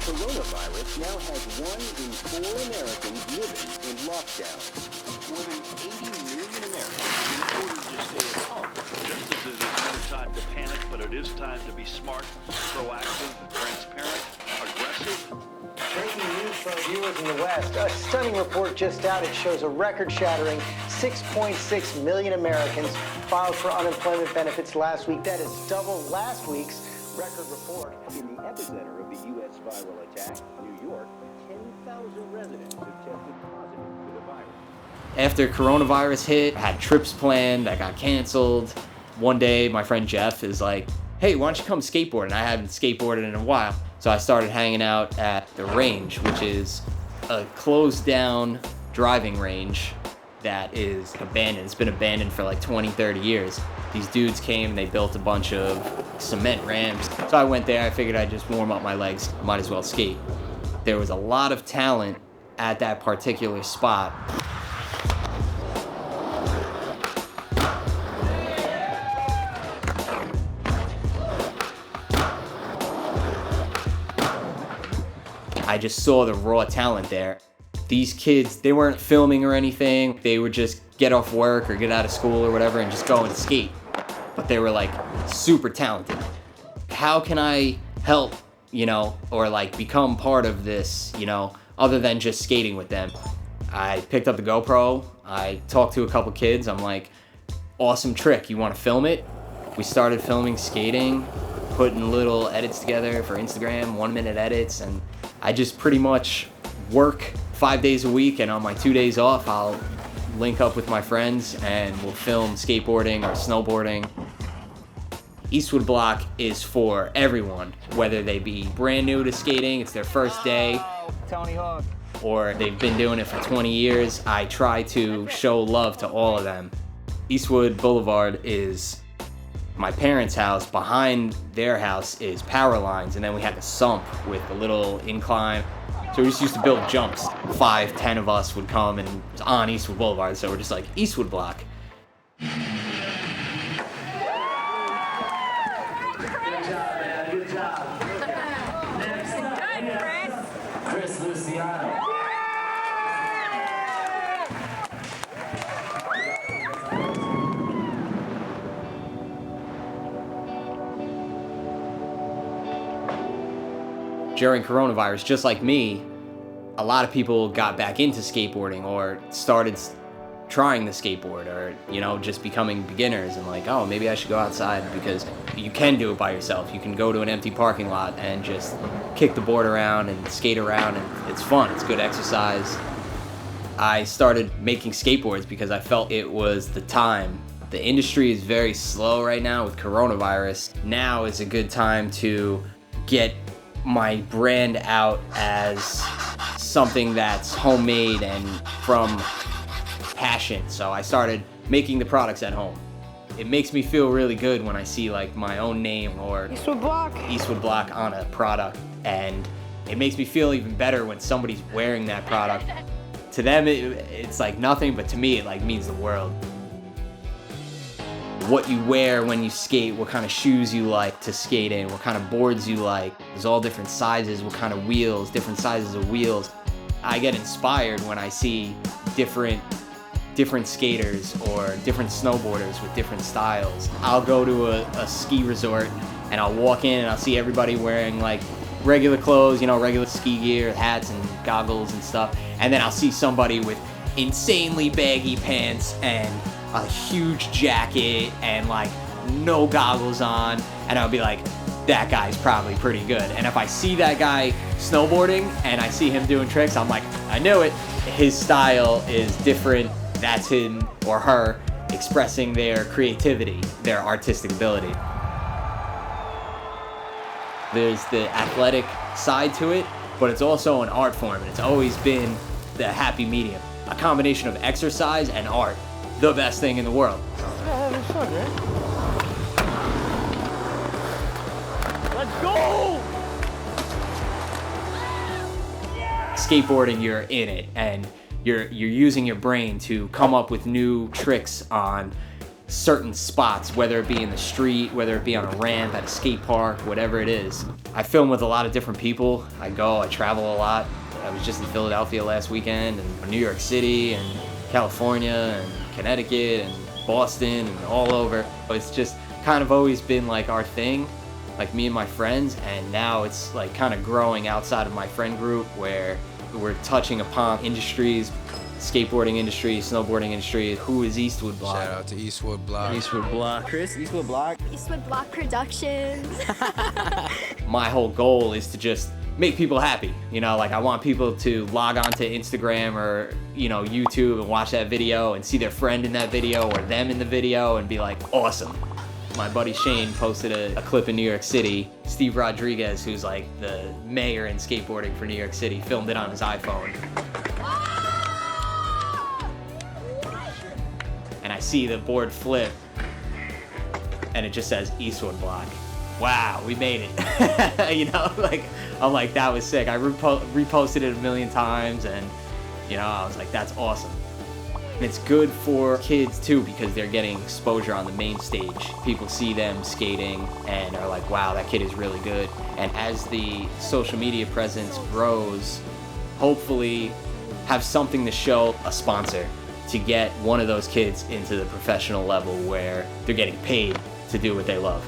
coronavirus now has 1 in 4 Americans living in lockdown. More than 80 million Americans have been ordered to stay at home. Just as it is no time to panic, but it is time to be smart, proactive, transparent, aggressive. Breaking news for our viewers in the West. A stunning report just out. It shows a record-shattering 6.6 million Americans filed for unemployment benefits last week. That is double last week's record report. In the epicenter of the U.S. viral attack, New York, 10,000 residents have tested positive for the virus. After coronavirus hit, had trips planned that got canceled. One day, my friend Jeff is like, hey, why don't you come skateboard? And I haven't skateboarded in a while. So I started hanging out at the range, which is a closed down driving range that is abandoned. It's been abandoned for like 20, 30 years. These dudes came and they built a bunch of cement ramps. So I went there, I figured I'd just warm up my legs, might as well skate. There was a lot of talent at that particular spot. I just saw the raw talent there. These kids, they weren't filming or anything. They would just get off work or get out of school or whatever and just go and skate. But they were like super talented. How can I help, or like become part of this, other than just skating with them? I picked up the GoPro. I talked to a couple kids. I'm like, awesome trick. You want to film it? We started filming skating, putting little edits together for Instagram, 1-minute edits, and I just pretty much work 5 days a week, and on my 2 days off, I'll link up with my friends and we'll film skateboarding or snowboarding. Eastwood Block is for everyone, whether they be brand new to skating, it's their first day, Tony Hawk, or they've been doing it for 20 years. I try to show love to all of them. Eastwood Boulevard is my parents' house. Behind their house is power lines, and then we had the sump with a little incline. So we just used to build jumps. 5, 10 of us would come, and it was on Eastwood Boulevard, so we're just like, Eastwood Block. Good job, man. Good job. Next up, Chris Luciano. During coronavirus, just like me, a lot of people got back into skateboarding or started trying the skateboard or, just becoming beginners and like, oh, maybe I should go outside, because you can do it by yourself. You can go to an empty parking lot and just kick the board around and skate around, and it's fun. It's good exercise. I started making skateboards because I felt it was the time. The industry is very slow right now with coronavirus. Now is a good time to get my brand out as something that's homemade and from passion. So I started making the products at home. It makes me feel really good when I see like my own name or Eastwood Block on a product, and it makes me feel even better when somebody's wearing that product. To them it's like nothing, but to me it like means the world. What you wear when you skate, what kind of shoes you like to skate in, what kind of boards you like. There's all different sizes, what kind of wheels, different sizes of wheels. I get inspired when I see different skaters or different snowboarders with different styles. I'll go to a ski resort and I'll walk in and I'll see everybody wearing like regular clothes, regular ski gear, hats and goggles and stuff. And then I'll see somebody with insanely baggy pants and a huge jacket and like no goggles on, and I'll be like, that guy's probably pretty good. And if I see that guy snowboarding and I see him doing tricks, I'm like, I knew it. His style is different. That's him or her expressing their creativity, their artistic ability. There's the athletic side to it, but it's also an art form, and it's always been the happy medium. A combination of exercise and art. The best thing in the world. Let's go! Skateboarding, you're in it, and you're using your brain to come up with new tricks on certain spots, whether it be in the street, whether it be on a ramp, at a skate park, whatever it is. I film with a lot of different people. I travel a lot. I was just in Philadelphia last weekend, and New York City, and California, and Connecticut, and Boston, and all over. It's just kind of always been like our thing, like me and my friends, and now it's like kind of growing outside of my friend group where we're touching upon industries, skateboarding industry, snowboarding industry. Who is Eastwood Block? Shout out to Eastwood Block. Eastwood Block. Chris, Eastwood Block. Eastwood Block Productions. My whole goal is to just make people happy. You know, like I want people to log on to Instagram or, you know, YouTube and watch that video and see their friend in that video or them in the video and be like, awesome. My buddy Shane posted a clip in New York City. Steve Rodriguez, who's like the mayor in skateboarding for New York City, filmed it on his iPhone. And I see the board flip and it just says Eastwood Block. Wow, we made it. You know, like, I'm like, that was sick. I reposted it a million times and, you know, I was like, that's awesome. And it's good for kids too because they're getting exposure on the main stage. People see them skating and are like, wow, that kid is really good. And as the social media presence grows, hopefully have something to show a sponsor to get one of those kids into the professional level where they're getting paid to do what they love.